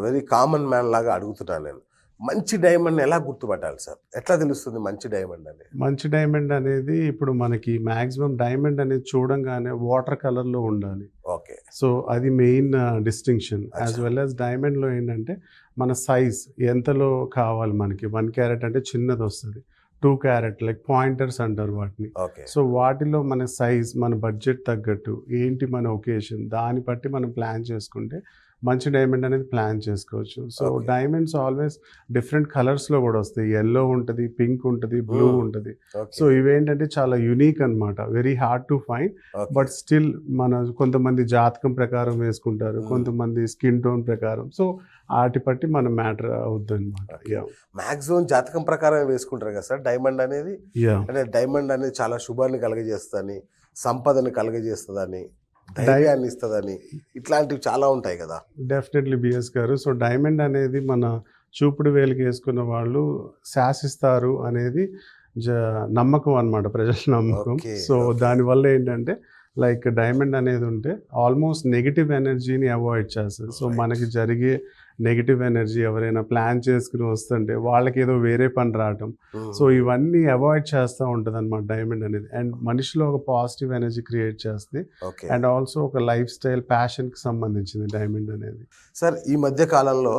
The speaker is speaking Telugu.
వెరీ కామన్ మ్యాన్ లాగా అడుగుతున్నాను నేను. మంచి డైమండ్‌ని ఎలా గుర్తుపట్టాలి సార్? ఎట్లా తెలుస్తుంది మంచి డైమండ్ అని? మంచి డైమండ్ అనేది ఇప్పుడు మనకి మాక్సిమం డైమండ్ అనేది చూడంగానే వాటర్ కలర్‌లో ఉండాలి. ఓకే. సో, అది మెయిన్ డిస్టింక్షన్. యాస్ అచ్చా! వెల్ యాస్ డైమండ్‌లో ఏంటంటే మన సైజ్ ఎంతలో కావాలి మనకి. 1 క్యారెట్ అంటే చిన్నదొస్తది. 2 క్యారెట్ లైక్ పాయింటర్స్ అంటారు వాటిని. ఓకే. సో, వాటిలో మన సైజ్, మన బడ్జెట్ తగ్గట్టు ఏంటి మన ఒకేషన్ దాన్ని బట్టి మనం ప్లాన్ చేసుకుంటే మంచి డైమండ్ అనేది ప్లాన్ చేసుకోవచ్చు. So, okay. Diamonds always different కలర్స్‌లో కూడా వస్తాయి. యెల్లో ఉంటది, పింక్ ఉంటది, బ్లూ ఉంటది. ఓకే. సో, ఇవేంటంటే చాలా యూనిక్ అనమాట. Very hard to find. Okay. But still మన కొంతమంది జాతకం ప్రకారం వేసుకుంటారు. హ్మ్. కొంతమంది స్కిన్ టోన్ ప్రకారం. సో, ఆటి బట్టి మనం మ్యాటర్ అవుద్దనమాట. యాహ్! మాక్సిమం జాతకం ప్రకారమే వేసుకుంటారు కదా సార్ డైమండ్ అనేది? యాహ్! అంటే డైమండ్ అనేది చాలా శుభాన్ని కలుగజేస్తదని, సంపదని కలుగజేస్తదని, డై ధైర్యాన్ని ఇస్తదని, ఇట్లాంటివి చాలా ఉంటాయి కదా! డెఫినెట్లీ బిఎస్ గారు. సో, డైమండ్ అనేది మన చూపుడు వేలుకి ఏసుకున్న వాళ్ళు శాసిస్తారు అనేది జ నమ్మకం అనమాట. ప్రజల నమ్మకం. ఓకే. So, okay. దానివల్ల ఏంటంటే లైక్ డైమండ్ అనేది ఉంటే ఆల్మోస్ట్ నెగెటివ్ ఎనర్జీని అవాయిడ్ చేస్తది. So, right. మనకి జరిగే నెగెటివ్ ఎనర్జీ ఎవరైనా ప్లాన్ చేసుకొని వస్తుంటే వాళ్ళకేదో వేరే పని రావటం. సో, హ్మ్. ఇవన్నీ అవాయిడ్ చేస్తూ ఉంటదనమాట డైమండ్ అనేది. అండ్ మనిషిలో ఒక పాజిటివ్ ఎనర్జీ క్రియేట్ చేస్తది. ఓకే. అండ్ ఆల్సో ఒక లైఫ్ స్టైల్, ప్యాషన్‌కి సంబంధించింది డైమండ్ అనేది. సార్ ఈ మధ్య కాలంలో